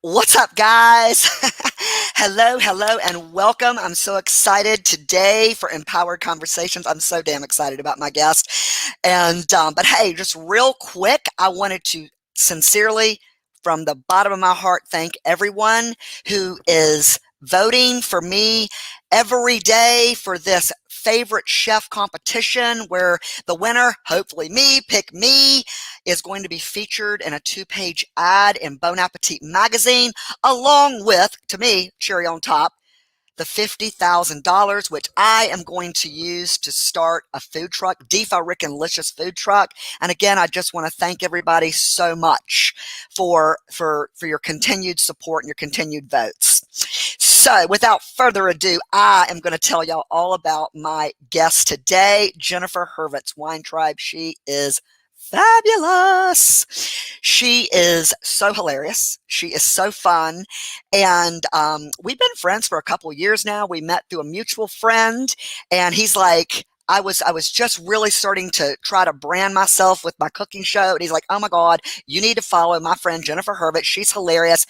What's up, guys? Hello, and welcome. I'm so excited today for Empowered Conversations. I'm so damn excited about my guest. But hey, just real quick, I wanted to sincerely, from the bottom of my heart, thank everyone who is voting for me every day for this favorite chef competition where the winner, hopefully me, pick me, is going to be featured in a 2-page ad in Bon Appetit magazine, along with, to me, cherry on top, the $50,000, which I am going to use to start a food truck, Defa Rickin' food truck. And again, I just want to thank everybody so much for your continued support and your continued votes. So without further ado, I am going to tell y'all all about my guest today, Jennifer Hurvitz, Wine Tribe. She is fabulous. She is so hilarious. She is so fun. And we've been friends for a couple of years now. We met through a mutual friend, and he's like, I was just really starting to try to brand myself with my cooking show. And he's like, oh my God, you need to follow my friend Jennifer Hurvitz. She's hilarious.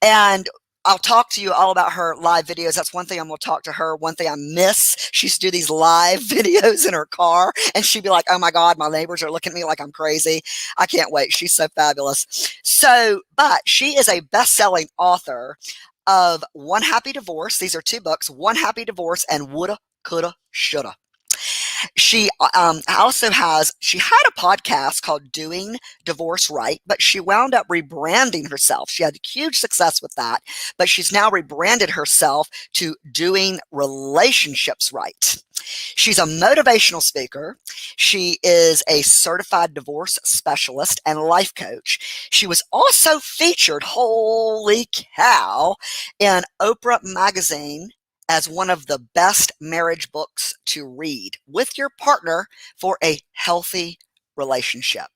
And I'll talk to you all about her live videos. That's one thing I'm going to talk to her. One thing I miss, she used to do these live videos in her car, and she'd be like, oh my God, my neighbors are looking at me like I'm crazy. I can't wait. She's so fabulous. But she is a best-selling author of One Happy Divorce. These are 2 books, One Happy Divorce and Woulda, Coulda, Shoulda. She also had a podcast called Doing Divorce Right, but she wound up rebranding herself. She had huge success with that, but she's now rebranded herself to Doing Relationships Right. She's a motivational speaker. She is a certified divorce specialist and life coach. She was also featured, holy cow, in Oprah magazine as one of the best marriage books to read with your partner for a healthy relationship.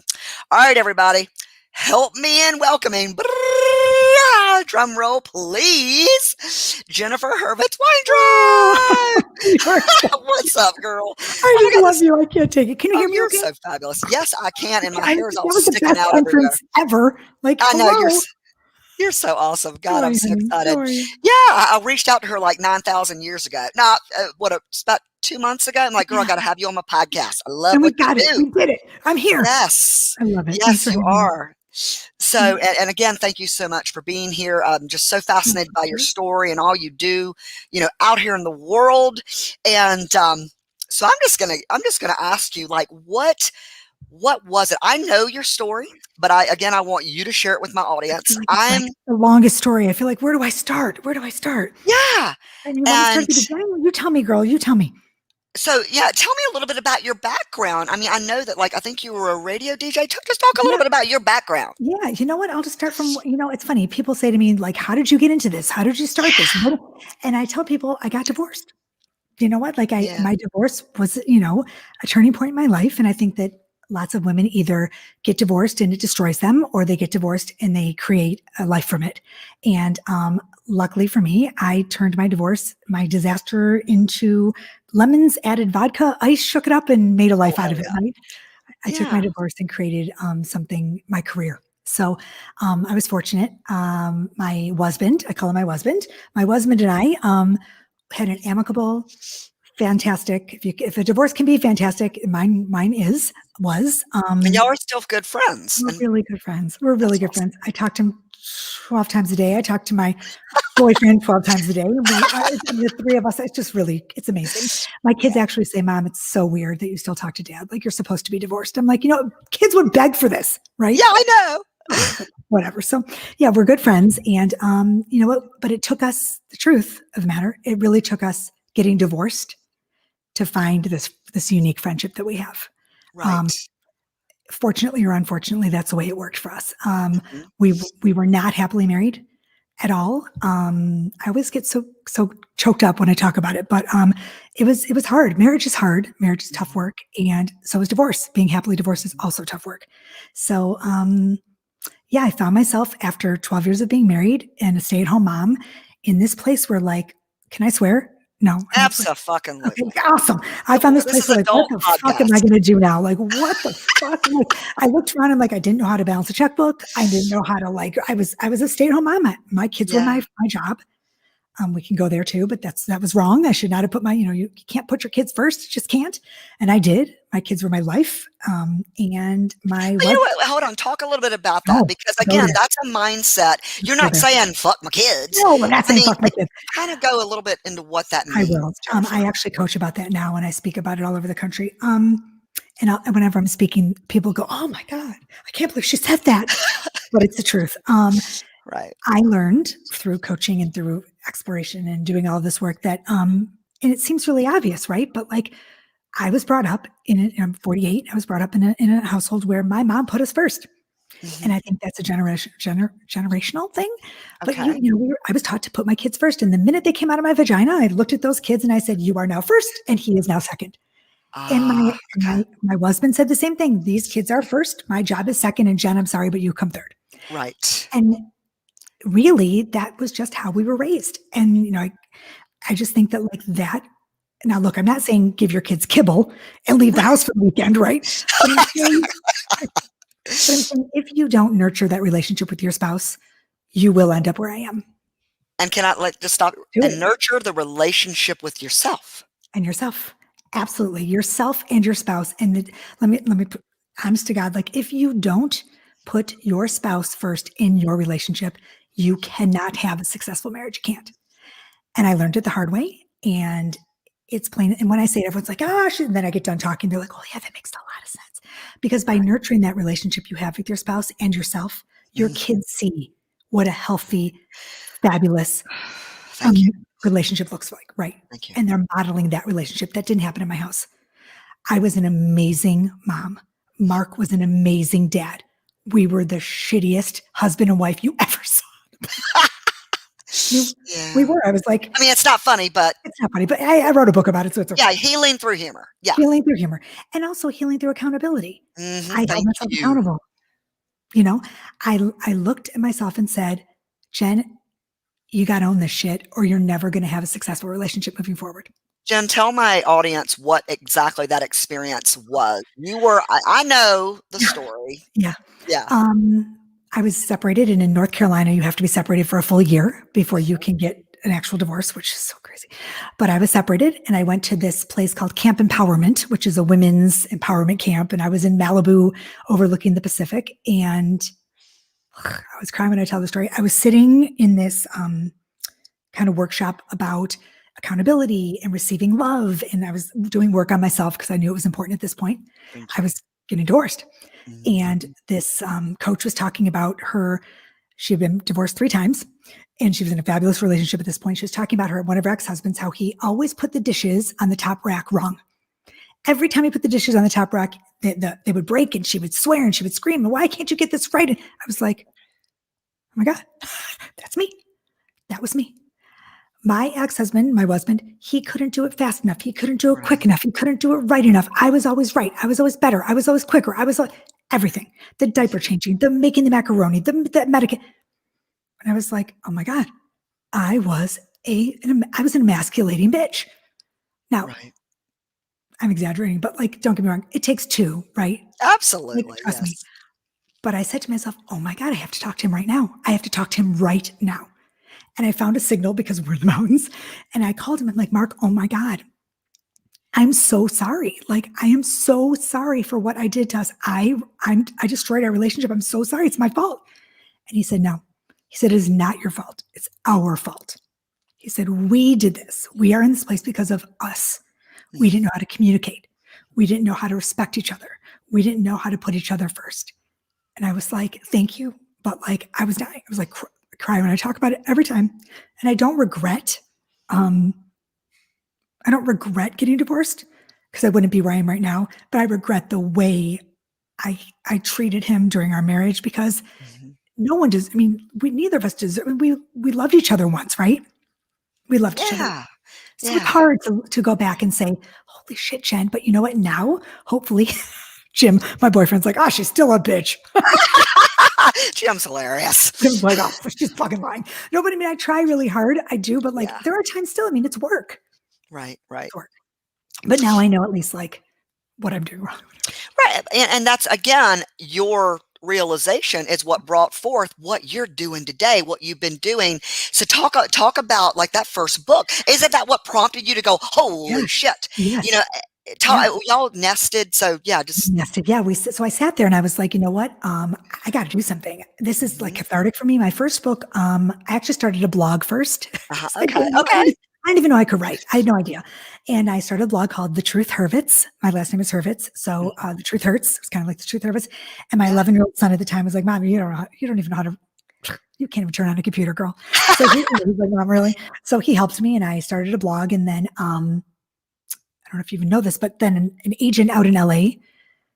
All right, everybody, help me in welcoming, drum roll, please, Jennifer Hurvitz, Wine Tribe. What's up, girl? I just love you. I can't take it. Can you hear me? You're okay? So fabulous. Yes, I can, and my I hair is think all that was the sticking best out everywhere. entrance ever. Like, I know hello. you're so awesome. God, How are I'm you, so honey? excited. How are you? Yeah, I reached out to her like 9,000 years ago. Now, it's about 2 months ago. I'm like, girl, I Yeah. got to have you on my podcast. I love And we what you got it. do. We did it. I'm here. Yes. I love it. Thanks Yes, for you having me. are. So, and again, thank you so much for being here. I'm just so fascinated by your story and all you do, out here in the world. And so I'm just gonna ask you, like, what was it? I know your story, but I want you to share it with my I audience. feel like it's like the longest story. I feel like, where do I start? Where do I start? Yeah. And you want to start And at the beginning? You tell me, girl. You tell me. so, yeah, tell me a little bit about your background. I mean, I know that, like, I think you were a radio DJ. Just talk a little Yeah. bit about your background. Yeah. You know what? I'll just start from, it's funny. People say to me, like, how did you get into this? How did you start this? And I tell people I got divorced. You know what? Like Yeah. my divorce was, a turning point in my life. And I think that lots of women either get divorced and it destroys them, or they get divorced and they create a life from it. And luckily for me, I turned my disaster into lemons, added vodka, ice, shook it up and made a life out of it. Right? I took my divorce and created my career. So I was fortunate. My husband, I call him my husband and I had an amicable, fantastic. If a divorce can be fantastic, mine was. And y'all are still good friends. We're really good friends. We're really good friends. I talk to him 12 times a day. I talk to my boyfriend 12 times a day. The 3 of us, it's amazing. My kids actually say, Mom, it's so weird that you still talk to Dad. Like, you're supposed to be divorced. I'm like, kids would beg for this, right? Yeah, I know. Whatever. So yeah, we're good friends. And you know what? But it took us, the truth of the matter, it really took us getting divorced to find this unique friendship that we have. Right. Fortunately or unfortunately, that's the way it worked for us. We were not happily married at all. I always get so choked up when I talk about it, but it was hard. Marriage is hard. Marriage is tough work, and so is divorce. Being happily divorced is also tough work. So yeah, I found myself after 12 years of being married and a stay-at-home mom in this place where, like, can I swear? No, I'm absolutely. Okay, Abso-fucking-lutely. awesome. I So found this this place is where like, what adult the fuck am I podcast. going to do now? Like, what the fuck? Like, I looked around and like, I didn't know how to balance a checkbook. I didn't know how to like, I was a stay-at-home mom. My kids were Yeah. my job. We can go there too, but that was wrong. I should not have put you can't put your kids first. You just can't. And I did. My kids were my life. And my Well, you wife, know what? Hold on. Talk a little bit about that oh, because, go again, there. that's a mindset. You're Let's go not there. saying "fuck my kids." No, we're not I saying mean, fuck my but kids. kind of go a little bit into what that I means, will. Jennifer. I actually coach about that now and I speak about it all over the country. And whenever I'm speaking, people go, "Oh my God, I can't believe she said that," but it's the truth. Right. I learned through coaching and through exploration and doing all this work that, and it seems really obvious, right? But like, I was brought up I'm 48. I was brought up in a household where my mom put us first. And Mhm. I think that's a generational thing. But Okay. I was taught to put my kids first. And the minute they came out of my vagina, I looked at those kids and I said, "You are now first, and he is now second." And Ah, okay. my husband said the same thing. "These kids are first. My job is second. And Jen, I'm sorry, but you come third." Right. And really, that was just how we were raised. And I just think that like that. Now, look, I'm not saying give your kids kibble and leave the house for the weekend, right? But I'm saying if you don't nurture that relationship with your spouse, you will end up where I am. And can I, like, just stop Do and it. nurture the relationship with yourself? And yourself. Absolutely. Yourself and your spouse. And let me put honest to God, like if you don't put your spouse first in your relationship, you cannot have a successful marriage. You can't. And I learned it the hard way. And it's plain. And when I say it, everyone's like, "Gosh," and then I get done talking. They're like, "Oh, yeah, that makes a lot of sense." Because by Right. nurturing that relationship you have with your spouse and yourself, your Mhm. kids see what a healthy, fabulous Thank you. relationship looks like. Right. Thank you. And they're modeling that relationship. That didn't happen in my house. I was an amazing mom. Mark was an amazing dad. We were the shittiest husband and wife you ever saw. We Yeah. were. I was like, I mean, it's not funny, but it's not funny, but I wrote a book about it, so it's yeah, okay. healing through humor. Yeah. Healing through humor and also healing through accountability. Mhm. I held Thank myself you. accountable. You know, I looked at myself and said, "Jen, you got to own this shit or you're never going to have a successful relationship moving forward." Jen, tell my audience what exactly that experience was. You were I know the story. Yeah. Yeah. Um, I was separated, and in North Carolina, you have to be separated for a full year before you can get an actual divorce, which is so crazy. But I was separated, and I went to this place called Camp Empowerment, which is a women's empowerment camp. And I was in Malibu overlooking the Pacific. And I was crying when I tell the story. I was sitting in this kind of workshop about accountability and receiving love. And I was doing work on myself because I knew it was important at this point. Thank I you. was getting divorced. And Mhm. this coach was talking about she had been divorced 3 times and she was in a fabulous relationship at this point. She was talking about one of her ex-husbands, how he always put the dishes on the top rack wrong. Every time he put the dishes on the top rack, they would break and she would swear and she would scream, "Why can't you get this right?" And I was like, "Oh my God, that's me. That was me." My ex-husband, my husband, he couldn't do it fast enough. He couldn't do it quick Right. enough. He couldn't do it right enough. I was always right. I was always better. I was always quicker. Everything. The diaper changing, the making the macaroni, the medication. And I was like, "Oh my God, I was I was an emasculating bitch." Now, Right. I'm exaggerating, but like, don't get me wrong. It takes two, right? Like, Absolutely, trust me. yes. But I said to myself, "Oh my God, I have to talk to him right now. I have to talk to him right now." And I found a signal because we're in the mountains. And I called him. I'm like, "Mark, oh my God, I'm so sorry. Like, I am so sorry for what I did to us. I destroyed our relationship. I'm so sorry. It's my fault." And he said, "No." He said, "It is not your fault. It's our fault." He said, "We did this. We are in this place because of us. We didn't Mhm. know how to communicate. We didn't know how to respect each other. We didn't know how to put each other first." And I was like, "Thank you." But like, I was dying. I was like, cry when I talk about it every time. And um, I don't regret getting divorced because I wouldn't be where I am right now, but I regret the way I treated him during our marriage because Mhm. no one does. I mean, neither of us deserve. We loved each other once, right? We loved each other. Yeah. So it's Yeah. hard to go back and say, "Holy shit, Jen." But you know what? Now, hopefully, Jim, my boyfriend's like, "Oh, she's still a bitch." Jim's hilarious. Jim's like, "Oh, she's fucking lying." No, but I mean, I try really hard. I do, but like, Yeah. there are times still. I mean, it's work. Right. Right. Sure. But now I know at least like what I'm doing wrong. Right. And that's again your realization is what brought forth what you're doing today, what you've been doing. So talk about like that first book. Isn't that what prompted you to go, holy Yes. shit? You know, Yes. Yeah. we all nested. So yeah, just Nested. Yeah. So I sat there and I was like, you know what? I got to do something. This is like mhm. cathartic for me. My first book, I actually started a blog first. It's like, Okay. Okay. I didn't even know I could write. I had no idea. And I started a blog called The Truth Hurvitz. My last name is Hurvitz. So The Truth Hurts. It's kind of like The Truth Hurvitz. And my Yeah. 11-year-old son at the time was like, Mom, you don't even know how to, you can't even turn on a computer, girl. So he's like, Mom, really? So he helped me and I started a blog. And then, I don't know if you even know this, but then an agent out in LA,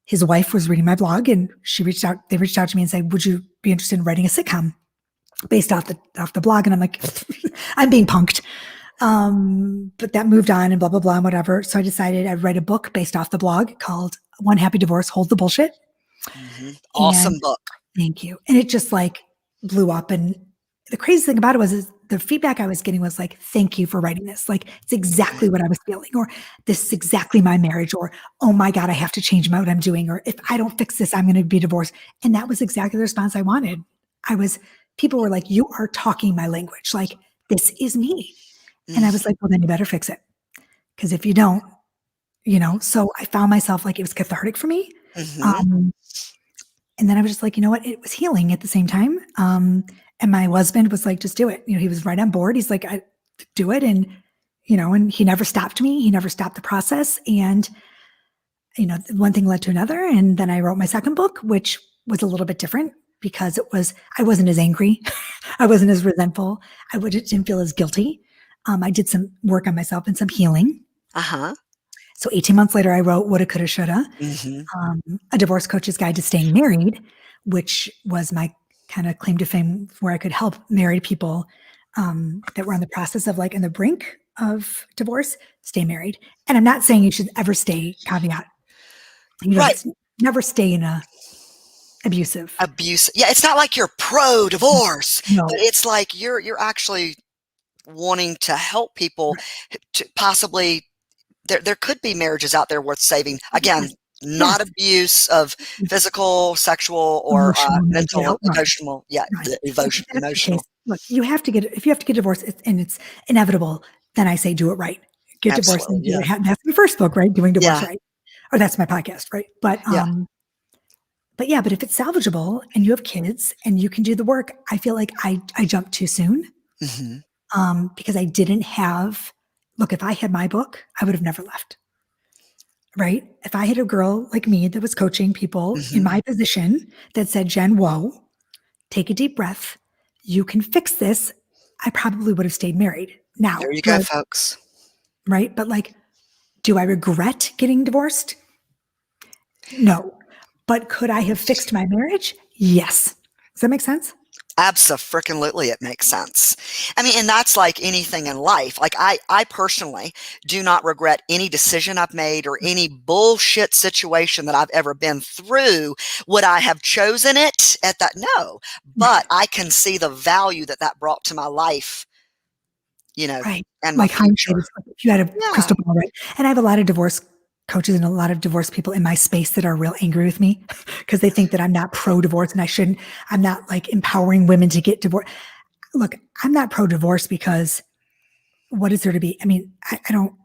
his wife was reading my blog and they reached out to me and said, would you be interested in writing a sitcom based off the blog? And I'm like, I'm being punked. But that moved on and blah, blah, blah, and whatever. So I decided I'd write a book based off the blog called One Happy Divorce, Hold the Bullshit. Awesome And book. thank you. And it just like blew up. And the crazy thing about it is the feedback I was getting was like, thank you for writing this. Like, it's exactly what I was feeling, or this is exactly my marriage, or, oh my God, I have to change what I'm doing. Or if I don't fix this, I'm going to be divorced. And that was exactly the response I wanted. People were like, you are talking my language. Like, this is me. And I was like, well, then you better fix it. Because if you don't, so I found myself like, it was cathartic for me. Mm-hmm. And then I was just like, you know what? It was healing at the same time. And my husband was like, just do it. He was right on board. He's like, I do it. And, and he never stopped me. He never stopped the process. And, one thing led to another. And then I wrote my second book, which was a little bit different because I wasn't as angry. I wasn't as resentful. Didn't feel as guilty. I did some work on myself and some healing. Uh-huh. So 18 months later, I wrote Woulda, Coulda, Shoulda, a divorce coach's guide to staying married, which was my kind of claim to fame where I could help married people that were on the process of like in the brink of divorce, stay married. And I'm not saying you should ever stay, caveat. Right. Never stay in a abusive. Abuse. Yeah, it's not like you're pro-divorce, No. but it's like you're actually wanting to help people to possibly there could be marriages out there worth saving. Again, not abuse of physical, sexual, or mental, emotional. Yeah, emotional. Look, if you have to get divorced and it's inevitable, then I say do it right. Get divorced and do it. That's my first book, right? Doing divorce right. Or that's my podcast, right? But but if it's salvageable and you have kids and you can do the work, I feel like I jumped too soon. Because I didn't have, look, if I had my book, I would have never left. Right? If I had a girl like me that was coaching people in my position that said, Jenn, whoa, take a deep breath. You can fix this. I probably would have stayed married. Now, there you go, folks. Right? But like, do I regret getting divorced? No. But could I have fixed my marriage? Yes. Does that make sense? Abso-freaking-lutely, it makes sense. I mean, and that's like anything in life. Like I personally do not regret any decision I've made or any bullshit situation that I've ever been through. Would I have chosen it at that? No, but I can see the value that brought to my life, right. And like my future. If you had a crystal ball, right? And I have a lot of divorce coaches and a lot of divorce people in my space that are real angry with me because they think that I'm not pro-divorce and I'm not like empowering women to get divorced. Look, I'm not pro-divorce because what is there to be? I mean, I'm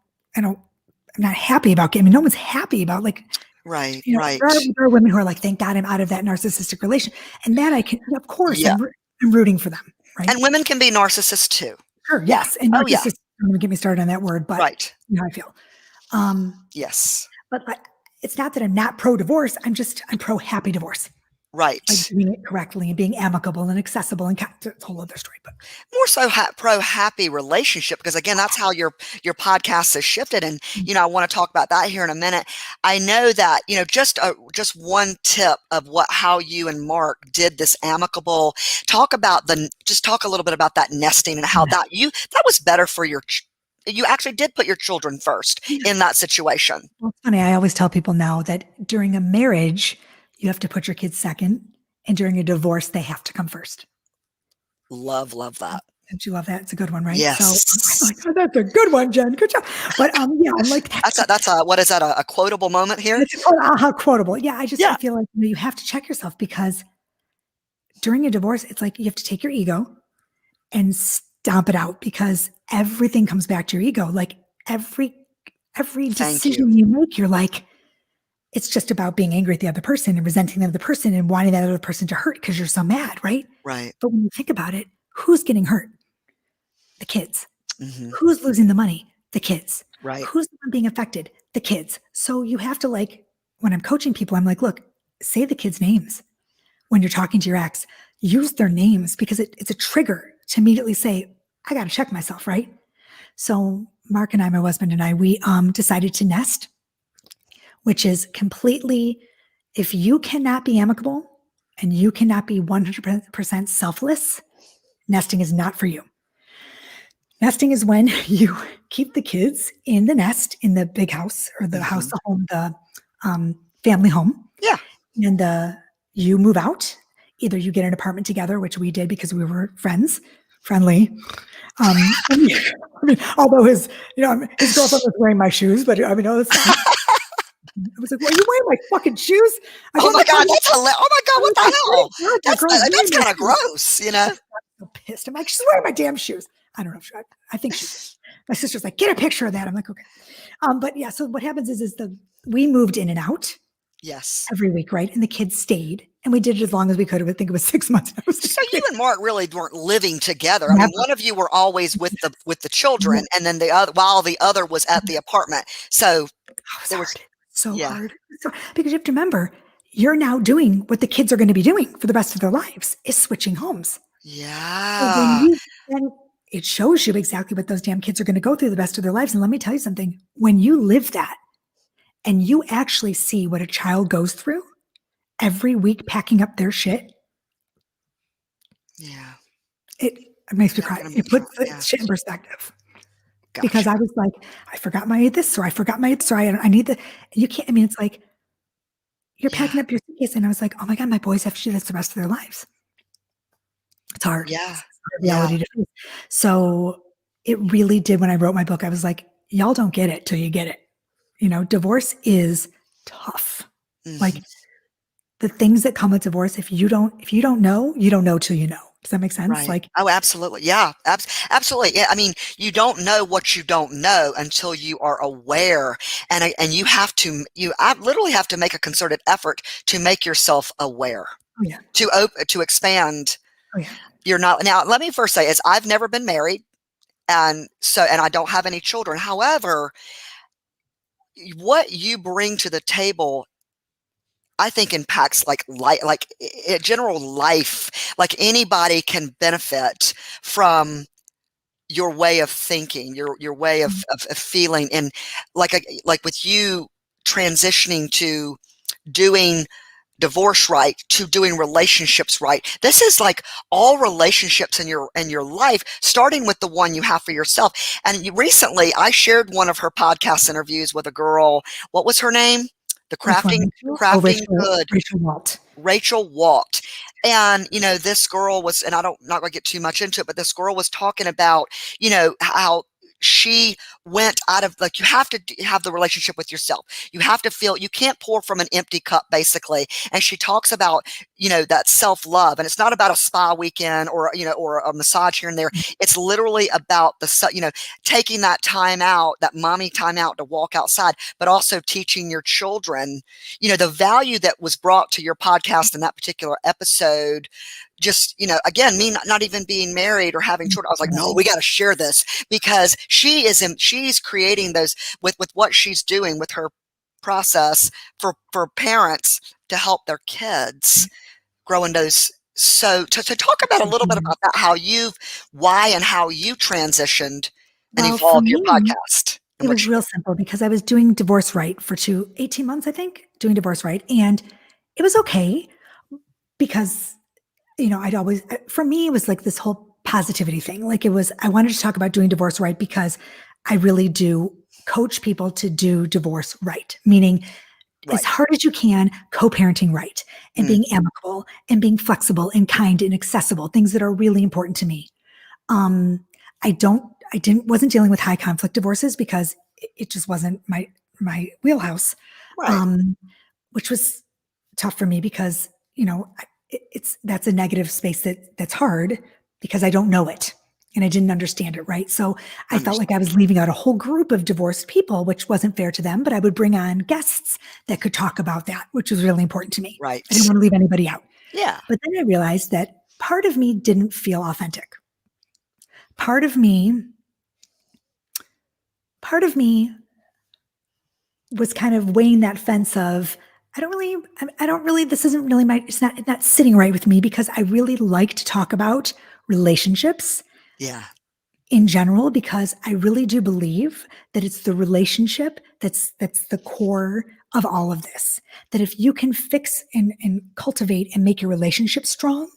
not happy about no one's happy about like, right. There are women who are like, thank God I'm out of that narcissistic relation. And that I can, of course, I'm rooting for them. Right. And women can be narcissists too. Sure. Yes. And narcissist, don't even get me started on that word, but you know how I feel. Yes. But it's not that I'm not pro-divorce. I'm pro-happy divorce. Right. Like doing it correctly and being amicable and accessible and it's a whole other story. But more so pro-happy relationship, because again, that's how your podcast has shifted. And, I want to talk about that here in a minute. I know that, just one tip of how you and Mark did this amicable, talk a little bit about that nesting and how that was better for you actually did put your children first in that situation. Well, it's funny. I always tell people now that during a marriage, you have to put your kids second, and during a divorce, they have to come first. Love that. Don't you love that? It's a good one, right? So I'm Yes. like, oh, that's a good one, Jen. Good job. But yeah, I'm like, That's a what is that, a quotable moment here? it's a quote, aha, quotable. Yeah, I Yeah. feel like you have to check yourself because during a divorce, it's like you have to take your ego and stomp it out because everything comes back to your ego. Like every Thank you. decision you make, you're like, it's just about being angry at the other person and resenting the other person and wanting that other person to hurt because you're so mad, right? Right. But when you think about it, who's getting hurt? The kids. Hmm. Who's losing the money? The kids. Right. Who's the one being affected? The kids. So you have to like, when I'm coaching people, I'm like, look, say the kids' names when you're talking to your ex. Use their names because it's a trigger to immediately say, I got to check myself, right? So Mark and I, my husband and I, we decided to nest, which is completely, if you cannot be amicable and you cannot be 100% selfless, nesting is not for you. Nesting is when you keep the kids in the nest, in the big house or the house, the home, the family home. Yeah. And you move out. Either you get an apartment together, which we did because we were friendly. I mean, although his girlfriend was wearing my shoes, but I mean, that's fine. I was like, "Well, are you wearing my fucking shoes?" Oh my God, that's hilarious. Oh my God, what the hell? That's kind of gross, I'm so pissed. I'm like, she's wearing my damn shoes. I don't know. I think she did. My sister's like, get a picture of that. I'm like, okay. But yeah, so what happens is we moved in and out Yes. every week, right? And the kids stayed, and we did it as long as we could. I think it was 6 months. So you and Mark really weren't living together. I mean, one of you were always with the children, and then the other, while the other was at the apartment. So it was hard. So, because you have to remember, you're now doing what the kids are going to be doing for the rest of their lives is switching homes. Yeah. And it shows you exactly what those damn kids are going to go through the rest of their lives. And let me tell you something, when you live that and you actually see what a child goes through every week packing up their shit. Yeah. It makes me cry. It puts shit in perspective. Gotcha. Because I was like, I forgot my this, or I forgot my this, or I need the, you can't, I mean, it's like, you're packing up your suitcase. And I was like, oh my God, my boys have to do this the rest of their lives. It's hard. Yeah. It's reality to face. So it really did. When I wrote my book, I was like, y'all don't get it till you get it. Divorce is tough. Mm-hmm. Like the things that come with divorce, if you don't know, you don't know till you know. Does that make sense? Right. Like, oh, absolutely. Yeah, absolutely. Yeah. I mean, you don't know what you don't know until you are aware, and you I literally have to make a concerted effort to make yourself aware. Oh, yeah. To expand. Oh, yeah. You're not. Now, let me first say is I've never been married, and I don't have any children. However, what you bring to the table, I think, impacts like general life. Like anybody can benefit from your way of thinking, your way of feeling, and like with you transitioning to doing divorce right to doing relationships right. This is like all relationships in your life, starting with the one you have for yourself. And recently, I shared one of her podcast interviews with a girl. What was her name? The crafting good. Rachel Walt. And, this girl was, and not going to get too much into it, but this girl was talking about, how she went out of, like, you have to have the relationship with yourself. You have to feel, you can't pour from an empty cup, basically. And she talks about, that self-love, and it's not about a spa weekend or a massage here and there. It's literally about taking that time out, that mommy time out to walk outside, but also teaching your children, the value that was brought to your podcast in that particular episode. Just, again, me not even being married or having children, I was like, no, we got to share this, because she's creating those with what she's doing with her process for parents to help their kids grow in those. So to talk about a little bit about that, why and how you transitioned and evolved your podcast. It was real simple because I was doing divorce right for 18 months, I think, doing divorce right. And it was okay because for me, it was like this whole positivity thing. Like I wanted to talk about doing divorce right because I really do coach people to do divorce right, meaning as hard as you can, co-parenting right, and being amicable and being flexible and kind and accessible, things that are really important to me. Um, wasn't dealing with high conflict divorces because it just wasn't my wheelhouse. Right. Um, which was tough for me because, that's a negative space that's hard because I don't know it and I didn't understand it. Right. So I felt like I was leaving out a whole group of divorced people, which wasn't fair to them, but I would bring on guests that could talk about that, which was really important to me. Right. I didn't want to leave anybody out. Yeah. But then I realized that part of me didn't feel authentic. Part of me was kind of weighing that fence of, I don't really, this isn't really it's not sitting right with me because I really like to talk about relationships Yeah. in general, because I really do believe that it's the relationship that's the core of all of this. That if you can fix and cultivate and make your relationship strong,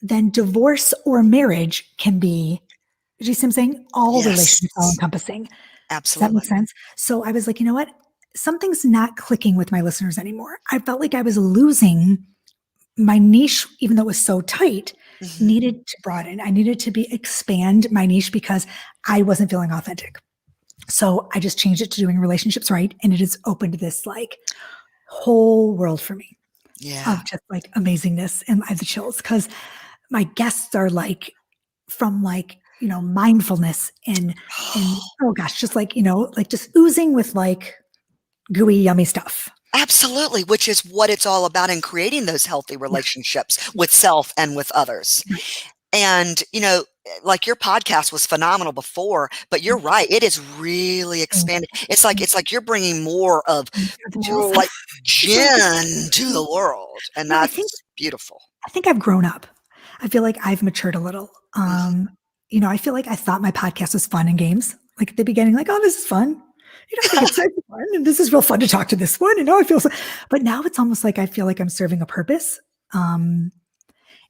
then divorce or marriage can be, do you see what I'm saying? All relationships, all Yes. encompassing. Does that make Absolutely. sense? So I was like, you know what? Something's not clicking with my listeners anymore. I felt like I was losing my niche, even though it was so tight, Hmm. needed to broaden. I needed to expand my niche because I wasn't feeling authentic. So I just changed it to doing relationships right. And it has opened this like whole world for me Yeah. of just like amazingness. And I have the chills because my guests are like from like, mindfulness and oh gosh, just like, like just oozing with like gooey, yummy stuff. Absolutely, which is what it's all about in creating those healthy Yeah. relationships with self and with others. Right. And, like your podcast was phenomenal before, but you're Thank you. right. It is really Thank expanded. you. It's like you're bringing more of I have the chills. like It's like, Jen to the world. And I think that's beautiful. I've grown up. I feel like I've matured a little. Mhm. I feel like I thought my podcast was fun and games. Like at the beginning, like, oh, this is fun. I think it's fun and this is real fun to talk to this one. And now I feel so, but now it's almost like I feel like I'm serving a purpose. Um,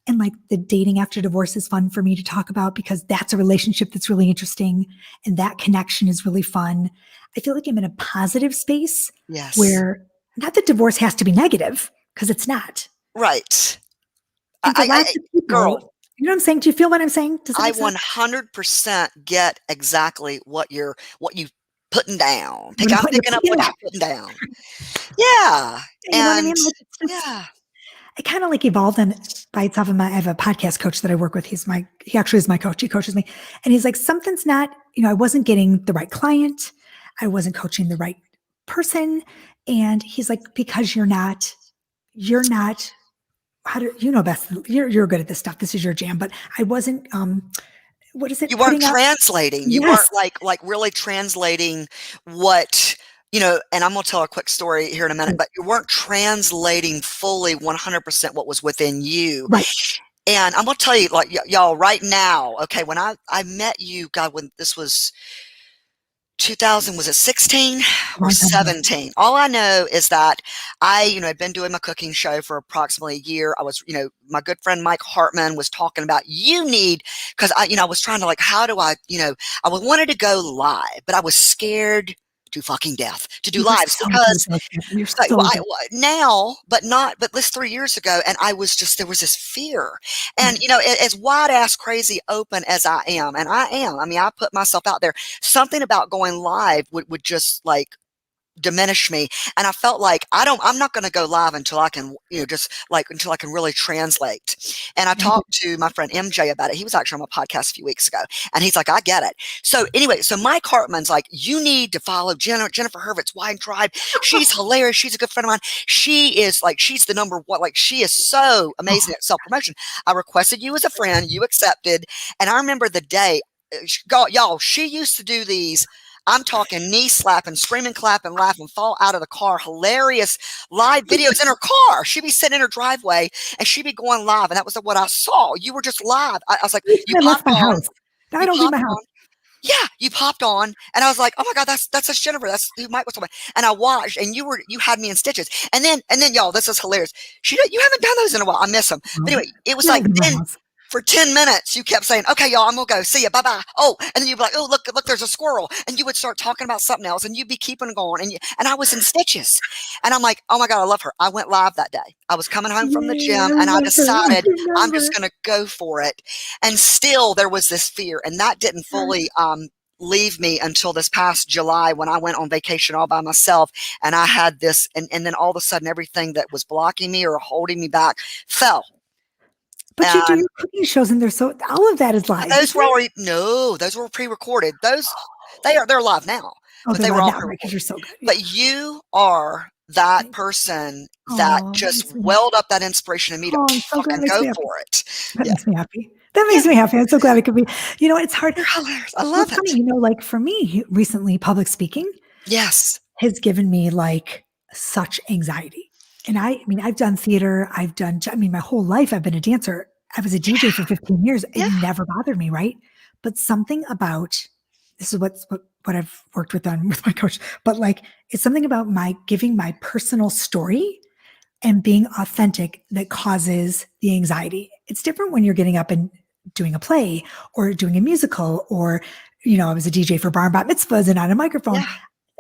and like the dating after divorce is fun for me to talk about because that's a relationship that's really interesting and that connection is really fun. I feel like I'm in a positive space Yes. where not that divorce has to be negative because it's not. Right. And for lots of Girl, people, you know what I'm saying? Do you feel what I'm saying? Does that I make sense? 100% get exactly what you putting down. What I'm you're picking up picking what it you're up. putting down. Yeah. You know what I mean? And Like it's just, yeah. it kind of like evolved and by itself. I have a podcast coach that I work with. He actually is my coach. He coaches me and he's like, something's not, I wasn't getting the right client. I wasn't coaching the right person. And he's like, because you're not, how do you know best? You're good at this stuff. This is your jam, but I wasn't, what is it? You weren't Putting out. translating. You Yes. weren't like really translating what, and I'm gonna tell a quick story here in a minute, but you weren't translating fully 100% what was within you. Right. And I'm gonna tell you, like y'all, right now, okay, when I met you, God, when this was 2000, was it 16 A or long time ago. 17? All I know is that I, had been doing my cooking show for approximately a year. I was, my good friend Mike Hartman was talking about because I was trying to like, how do I wanted to go live, but I was scared to fucking death to do You were lives so good because at those things. You're like, so good. now, but this 3 years ago, and there was this fear, and Right. as wide ass crazy open as I am, and I am. I mean, I put myself out there. Something about going live would just like diminish me, and I felt like I'm not going to go live until I can just like until I can really translate. And I Yeah, I get talked to my friend MJ about it. He was actually on my podcast a few weeks ago, and he's like, I get it. So anyway, so Mike Hartman's like, you need to follow Jennifer Hurvitz Wine Tribe. She's hilarious. She's a good friend of mine. She is like, she's the number one, like she is so amazing at self-promotion. I requested you as a friend, you accepted, and I remember the day, y'all, she used to do these, I'm talking knee slapping, screaming, clapping, laughing, fall out of the car, hilarious live videos in her car. She'd be sitting in her driveway and she'd be going live. And that was what I saw. You were just live. I was like, you I left popped my on, house. I you don't leave popped my house. on. Yeah, you popped on, and I was like, "Oh my God, that's Jennifer. That's who Mike was talking about." And I watched, and you had me in stitches. And then y'all, this is hilarious. You haven't done those in a while. I miss them. But No, anyway, it was I don't like leave my then house. for 10 minutes, you kept saying, okay, y'all, I'm going to go. See ya. Bye bye. Oh, and then you'd be like, oh, look, there's a squirrel. And you would start talking about something else and you'd be keeping going. And I was in stitches. And I'm like, oh my God, I love her. I went live that day. I was coming home from the Yeah, I gym and I remember. I decided I'm just remember. going to go for it. And still there was this fear. And that didn't fully, leave me until this past July when I went on vacation all by myself and I had this and then all of a sudden everything that was blocking me or holding me back fell. But you do And your cooking shows, and all of that is live, those isn't were it? already no, those were pre-recorded. Those they're live now, Oh, but they're they were live all now, right? Because pre-recorded. you're so good. Yeah. But you are that Thank you. person that Oh, that just makes me. welled up that inspiration in me to Oh, I'm so glad. fucking Makes go me happy. for it. That Yeah. makes me happy. That Yeah. makes me happy. I'm so glad it could be. It's hard. You're hilarious. I Well, love it's funny. it. Like for me, recently, public speaking Yes. has given me like such anxiety. And I mean, I've done theater. My whole life I've been a dancer. I was a DJ for 15 years. It Yeah. never bothered me, right? But something about this is what I've worked with on with my coach. But like, it's something about my giving my personal story and being authentic that causes the anxiety. It's different when you're getting up and doing a play or doing a musical, or I was a DJ for bar and bat mitzvahs and on a microphone. Yeah.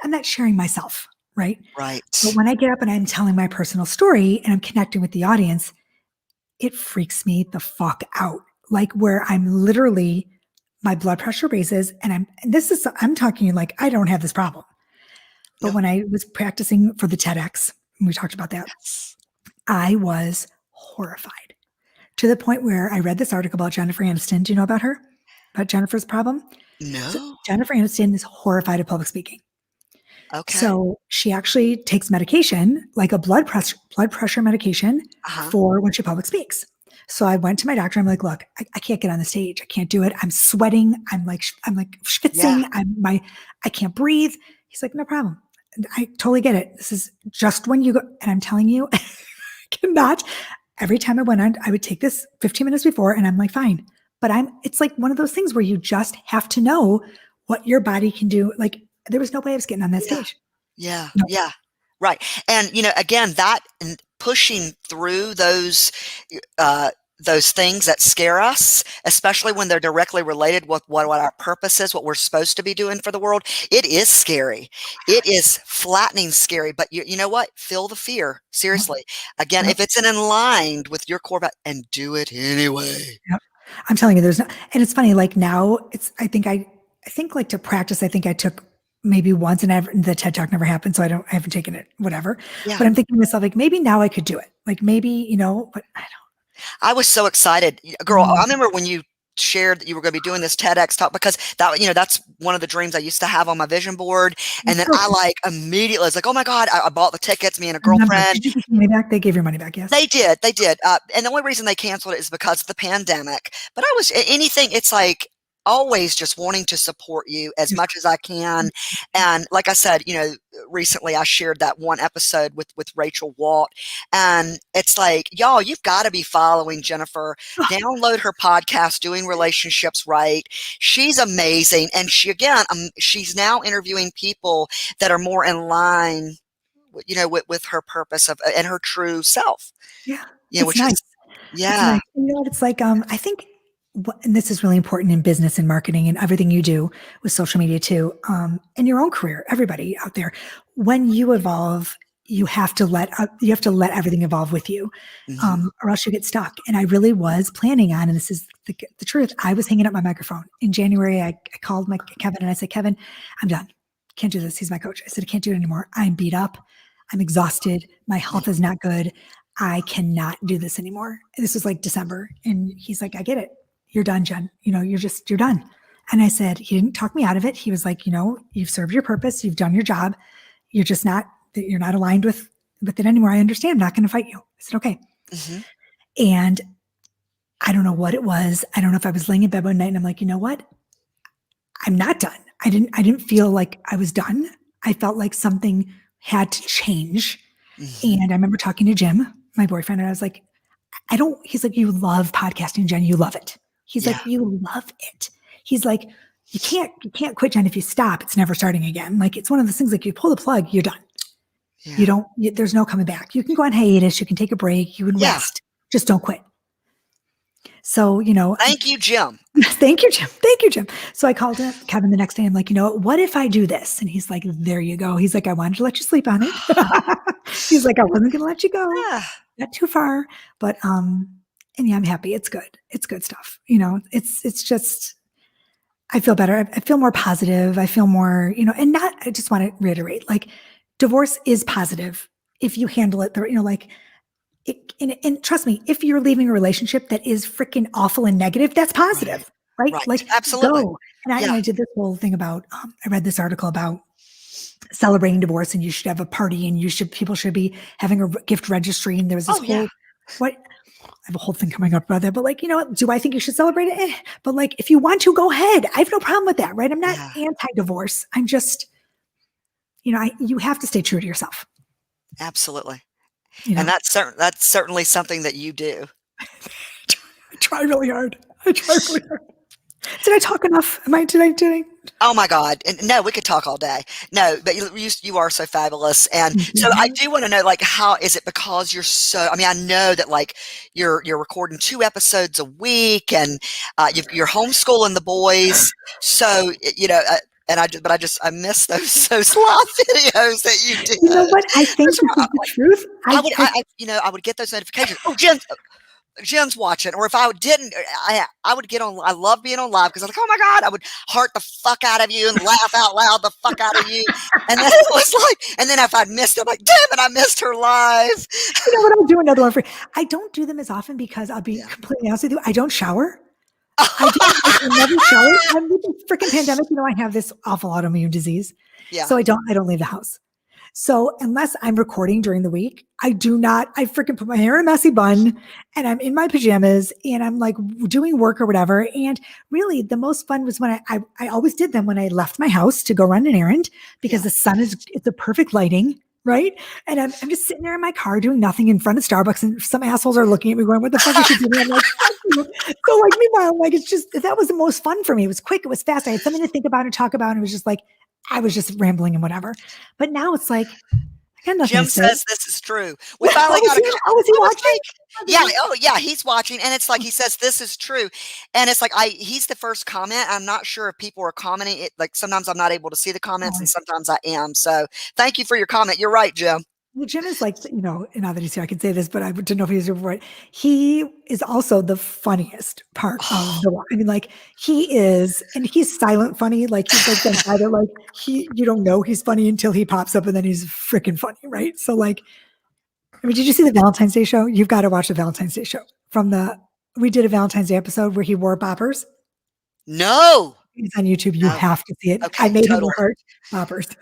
I'm not sharing myself, right? But Right. when I get up and I'm telling my personal story and I'm connecting with the audience, it freaks me the fuck out. Like where I'm literally, my blood pressure raises and I'm talking like I don't have this problem. But No. when I was practicing for the TEDx, and we talked about that, Yes. I was horrified to the point where I read this article about Jennifer Aniston. Do you know about her? About Jennifer's problem? So No. Jennifer Aniston is horrified of public speaking. Okay. So she actually takes medication, like a blood pressure medication Uh-huh. for when she public speaks. So I went to my doctor. I'm like, look, I can't get on the stage. I can't do it. I'm sweating. I'm like Yeah. schwitzing. I can't breathe. He's like, no problem. I totally get it. This is just when you go. And I'm telling you, I cannot. Every time I went on, I would take this 15 minutes before and I'm like, fine. But it's like one of those things where you just have to know what your body can do. Like there was no way I was getting on that Yeah. stage. Yeah. No. Yeah. Right. And again, that and pushing through those things that scare us, especially when they're directly related with what our purpose is, what we're supposed to be doing for the world, it is scary. It is flattening scary, but you know what? Feel the fear. Yep. Seriously. Again, Yep. if it's in line with your core value, and do it anyway. Yep. I'm telling you, there's no, and it's funny, like now I think like to practice, I think I took maybe once and the TED Talk never happened. So I haven't taken it, whatever. Yeah. But I'm thinking to myself, like maybe now I could do it. Like maybe, but I I was so excited. Girl, I remember when you shared that you were going to be doing this TEDx talk because that's one of the dreams I used to have on my vision board. And then I like immediately was like, oh my God, I bought the tickets, me and a remember. girlfriend. Did you get your money back? They gave your money back, yes. They did. And the only reason they canceled it is because of the pandemic. But I was anything, it's like always just wanting to support you as much as I can. And like I said, recently I shared that one episode with Rachel Walt. And it's like, y'all, you've got to be following Jennifer. Download her podcast, Doing Relationships Right. She's amazing. And she's now interviewing people that are more in line with her purpose and her true self. Yeah. Yeah, It's which nice. is It's yeah. nice. You know what? It's like, I think, and this is really important in business and marketing and everything you do with social media too, in your own career, everybody out there, when you evolve, you have to let everything evolve with you, Mhm. or else you get stuck. And I really was planning on, and this is the truth. I was hanging up my microphone in January. I called Kevin and I said, Kevin, I'm done. Can't do this. He's my coach. I said, I can't do it anymore. I'm beat up. I'm exhausted. My health is not good. I cannot do this anymore. This was like December. And he's like, I get it. You're done, Jen. You're done. And I said, he didn't talk me out of it. He was like, you've served your purpose. You've done your job. You're not aligned with it anymore. I understand. I'm not going to fight you. I said, okay. Mhm. And I don't know what it was. I don't know if I was laying in bed one night and I'm like, you know what? I'm not done. I didn't feel like I was done. I felt like something had to change. Mhm. And I remember talking to Jim, my boyfriend, and I was like, he's like, you love podcasting, Jen. You love it. He's Yeah. like, you love it. He's like, you can't quit, Jen. If you stop, it's never starting again. Like, it's one of those things, like you pull the plug, you're done. Yeah. There's no coming back. You can go on hiatus. You can take a break. You can Yeah. rest. Just don't quit. So, Thank you, Jim. thank you, Jim. Thank you, Jim. So I called Kevin the next day. I'm like, what if I do this? And he's like, there you go. He's like, I wanted to let you sleep on it. He's like, I wasn't going to let you go. Ah, Not too far, but and yeah, I'm happy. It's good. It's good stuff. It's just I feel better. I feel more positive. I feel more, I just want to reiterate, like, divorce is positive if you handle it, like, and trust me, if you're leaving a relationship that is freaking awful and negative, that's right. positive, right? Right. Like, Absolutely. go. And Yeah. I did this whole thing about, I read this article about celebrating divorce, and you should have a party, and people should be having a gift registry. And there was this Oh, yeah. what I have a whole thing coming up about that, but, like, do I think you should celebrate it? But, like, if you want to, go ahead. I have no problem with that, right? I'm not Yeah. anti-divorce. I'm just, you have to stay true to yourself. Absolutely. You And know, that's certainly something that you do. I try really hard. Did I talk enough? Did I doing? Oh my God. And no, we could talk all day. No, but you are so fabulous. And so I do want to know, like, how is it because you're so, I mean, I know that, like, you're recording 2 episodes a week, and you're homeschooling the boys. So, and I miss those live videos that you did. You know what? I think Those this were, is the truth. I would get those notifications. Oh, Jen's watching, or if I didn't, I would get on. I love being on live because I was like, oh my God, I would heart the fuck out of you and laugh out loud the fuck out of you. And then it was like, and then if I'd missed it, I'm like, damn it, I missed her live. You know what? I'll do another one for you. I don't do them as often because I'll be Yeah. completely honest with you. I don't shower. I never shower. I'm with the freaking pandemic. I have this awful autoimmune disease. Yeah. So I don't leave the house. So unless I'm recording during the week, I freaking put my hair in a messy bun, and I'm in my pajamas, and I'm, like, doing work or whatever. And really the most fun was when I always did them when I left my house to go run an errand, because Yeah. the sun it's the perfect lighting. Right. And I'm just sitting there in my car doing nothing in front of Starbucks, and some assholes are looking at me going, what the fuck is she doing? I'm like, fuck you. So, like, meanwhile, like, it's just, that was the most fun for me. It was quick. It was fast. I had something to think about and talk about. And it was just like, I was just rambling and whatever. But now it's like, I got nothing Jim to say. says this is true. We finally got a was he watching? like, yeah, oh yeah, he's watching, and it's like he says this is true, and it's like he's the first comment. I'm not sure if people are commenting. It, like, sometimes I'm not able to see the comments, and sometimes I am. So thank you for your comment. You're right, Jim. Well, Jim is, like, now that he's here, I can say this, but I didn't know if he was here before. He is also the funniest part of the one. I mean, like, he is, and he's silent funny. Like, he's like that guy that, like, you don't know he's funny until he pops up, and then he's freaking funny, right? So, like, I mean, did you see the Valentine's Day show? You've got to watch the Valentine's Day show. We did a Valentine's Day episode where he wore boppers. No. It's on YouTube. You have to see it. Okay, I made totally. him heart boppers.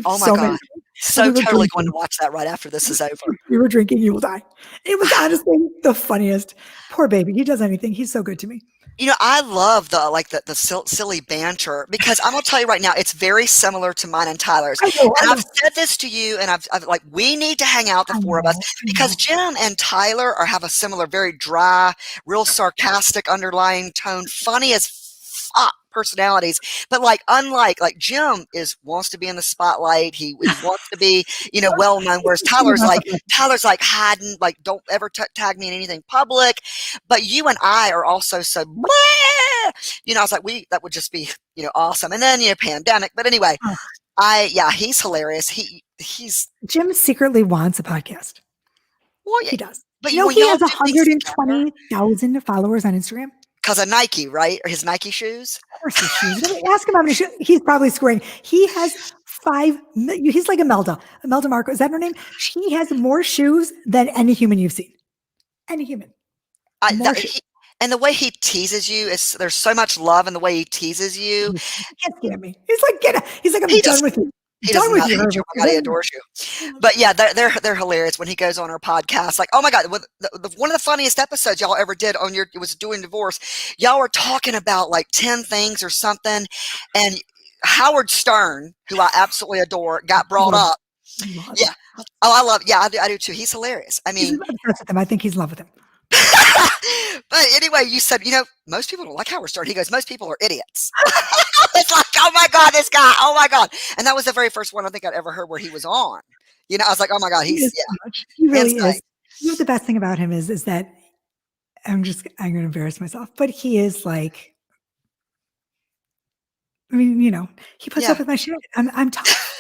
Oh my God. So totally going to watch that right after this is over. We were drinking, you will die. It was honestly the funniest. Poor baby. He does anything. He's so good to me. I love the silly banter, because I'm gonna tell you right now, it's very similar to mine and Tyler's. I know. I've said this to you, and I've like, we need to hang out, the 4 of us, because Jen and Tyler have a similar, very dry, real sarcastic underlying tone, funny as fuck personalities. But, like, unlike, like, Jim wants to be in the spotlight. He wants to be, well known. Whereas Tyler's like hiding, like, don't ever tag me in anything public. But you and I are also so blah. I was like, that would just be, awesome. And then, pandemic. But anyway, he's hilarious. He's Jim secretly wants a podcast. Well, he does. But he has 120,000 followers on Instagram. Because of Nike, right? Or his Nike shoes? Of course, his shoes. Ask him how many shoes. He's probably scoring. He has 5 million. He's like Imelda Marco. Is that her name? She has more shoes than any human you've seen. Any human. And the way he teases you, there's so much love in the way he teases you. He can't stand me. He's like, I'm done with you. He doesn't hate you. He adores you. But yeah, they're hilarious when he goes on our podcast. Like, oh my God, one of the funniest episodes y'all ever did it was doing divorce. Y'all were talking about, like, 10 things or something, and Howard Stern, who I absolutely adore, got brought up. Yeah. Oh, I love. Yeah, I do too. He's hilarious. I mean, he's obsessed with him. I think he's in love with him. But anyway, you said, most people don't like Howard Stern. He goes, most people are idiots. It's like, oh my God, this guy, oh my God. And that was the very first one I think I'd ever heard where he was on. I was like, oh my God, he really insane. is. The best thing about him is that I'm going to embarrass myself, but he is like, I mean, he puts up Yeah. with my shit. I'm tough.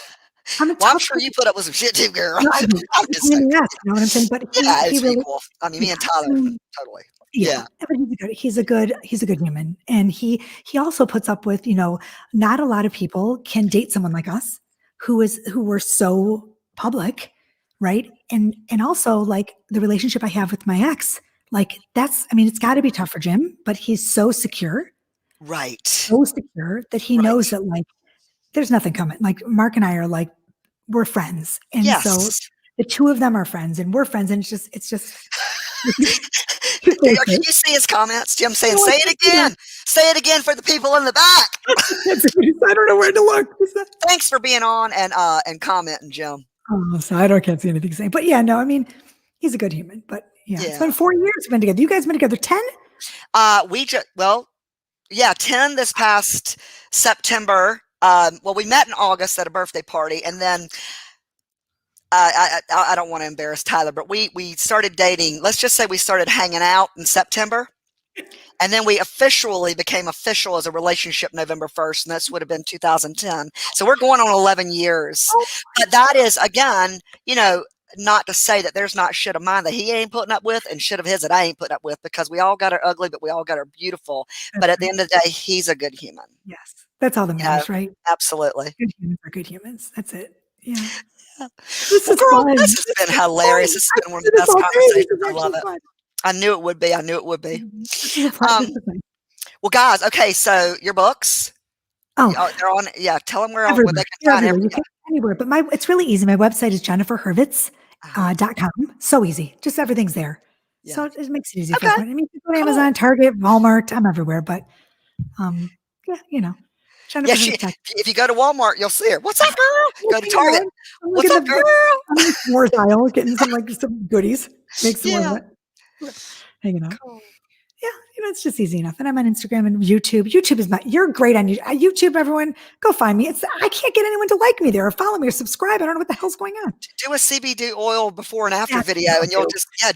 I'm a Well, I'm tough sure you cookie. put up with some shit too, girl. No, I do. I'm It's a just pain so in the good. ass, you know what I'm saying? But Yeah, he it's really, equal. I mean, me yeah. and Tyler, totally. Yeah, Yeah. but he's a good human, and he also puts up with, not a lot of people can date someone like us who were so public, right? And also like the relationship I have with my ex, like I mean, it's got to be tough for Jim, but he's Right. so secure that he Right. knows that like there's nothing coming. Like Mark and I are like we're friends, and so Yes. the two of them are friends, and we're friends, and it's just Can you see his comments? Jim saying, no, I say it can't see that. again. Say it again for the people in the back. I don't know where to look. Thanks for being on and commenting, Jim. Oh, so I can't see anything to say. But yeah, no, I mean, he's a good human. But yeah, it's been Yeah. 4 years we've been together. You guys been together 10? Well, yeah, 10 this past September. Well, we met in August at a birthday party, and then I don't want to embarrass Tyler, but we started dating. Let's just say we started hanging out in September. And then we officially became official as a relationship November 1st, and this would have been 2010. So we're going on 11 years. Oh, But that is, again, not to say that there's not shit of mine that he ain't putting up with and shit of his that I ain't putting up with, because we all got our ugly, but we all got our beautiful. that's But at the right. end of the day, he's a good human. Yes. That's all that You know, matters, right? absolutely. Good humans are good humans. That's it. Yeah. Yeah. This Well, is girl, fun. this This has been is hilarious. fun. This I has been one of do the this best all day. This conversations. is I love actually it. fun. I knew it would be. I knew it would be. This is a fun. This Um, is nice. well, guys, okay, so your books, Oh, they're on. Yeah, tell them where they everywhere. You're can find everywhere. You everything. can anywhere. But it's really easy. My website is jenniferhurvitz.com. Uh-huh. So easy. Just everything's there. Yeah. So it makes it easy for Okay. everyone. I mean, you go to Cool. Amazon, Target, Walmart, I'm everywhere. But yeah, Yeah, Jennifer Hurvitz. if you go to Walmart, you'll see her. What's up, girl? Go to Hanging Target. around. I'm What's looking up, girl? I'm in the s'mores aisle, getting some goodies. Make some more of Yeah. it. Hanging out. Cool. Yeah, it's just easy enough. And I'm on Instagram and YouTube. You're great on YouTube. YouTube, everyone, go find me. I can't get anyone to like me there or follow me or subscribe. I don't know what the hell's going on. Do a CBD oil before and after That's video, what and I'll you'll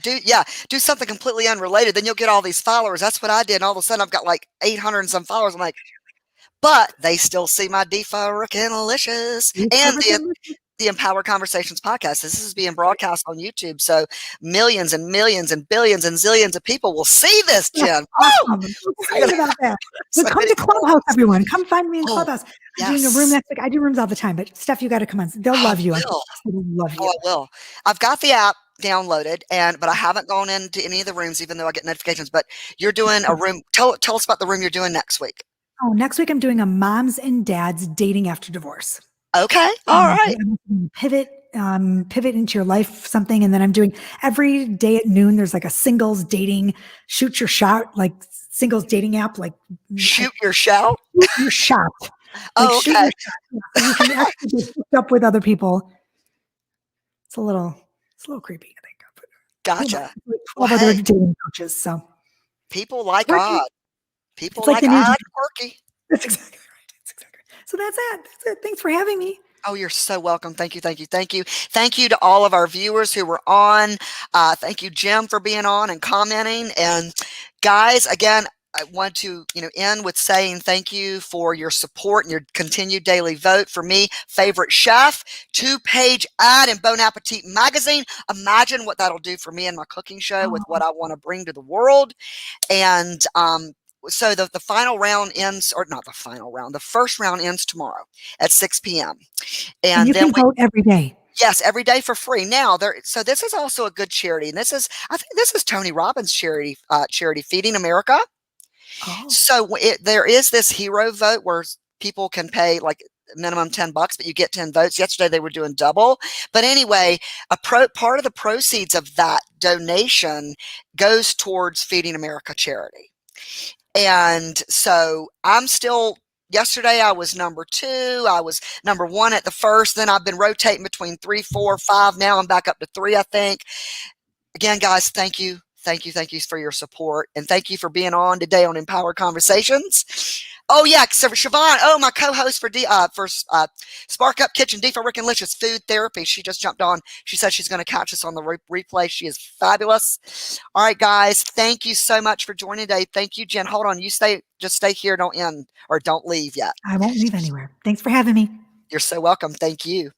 do. just do something completely unrelated. Then you'll get all these followers. That's what I did, and all of a sudden I've got like 800 and some followers. I'm like, but they still see my DeFa-Rickin-alicious You and cover the Empower Conversations podcast. This is being broadcast on YouTube, so millions and millions and billions and zillions of people will see this, That's Jen. Woo! awesome. I'm so We're gonna excited about that. so But come many to cool Clubhouse, ones. everyone. Come find me in Oh, Clubhouse. I'm doing a room yes. next week. I do rooms all the time, but Steph, you got to come on. They'll I love you. will. They'll love Oh, you. I will. I've got the app downloaded, but I haven't gone into any of the rooms, even though I get notifications. But you're doing a room. Tell us about the room you're doing next week. Oh, next week I'm doing a moms and dads dating after divorce. Okay. All right. Pivot into your life something, and then I'm doing every day at noon. There's like a singles dating shoot your shot, like singles dating app, like Shoot your shout. shoot your shot, like Oh, shoot okay. your shot. So you can actually get hooked up with other people. It's a little creepy, I think. Gotcha. 12 Well, other hey, dating coaches. So people like working. odd. People It's like like the new. odd quirky. That's exactly right. That's exactly right. So that's it. That's it. Thanks for having me. Oh, you're so welcome. Thank you. Thank you. Thank you. Thank you to all of our viewers who were on. Thank you, Jim, for being on and commenting. And guys, again, I want to, end with saying thank you for your support and your continued daily vote for me. Favorite chef, 2-page ad in Bon Appetit magazine. Imagine what that'll do for me and my cooking show with what I want to bring to the world. And so the final round ends, or not the final round, the first round ends tomorrow at 6 p.m. And you can vote every day. Yes, every day for free. Now so this is also a good charity, and I think this is Tony Robbins' charity, Feeding America. Oh. So there is this hero vote where people can pay like minimum $10, but you get 10 votes. Yesterday they were doing double, but anyway, part of the proceeds of that donation goes towards Feeding America charity. And so yesterday I was number 2. I was number 1 at the first. Then I've been rotating between 3, 4, 5. Now I'm back up to 3, I think. Again, guys, thank you. Thank you. Thank you for your support. And thank you for being on today on Empower Conversations. Oh yeah, so Siobhan, oh my co-host for Spark Up Kitchen Deep for Licious Food Therapy. She just jumped on. She said she's going to catch us on the replay. She is fabulous. All right, guys, thank you so much for joining today. Thank you, Jen. Hold on, just stay here. Don't end or don't leave yet. I won't leave anywhere. Thanks for having me. You're so welcome. Thank you.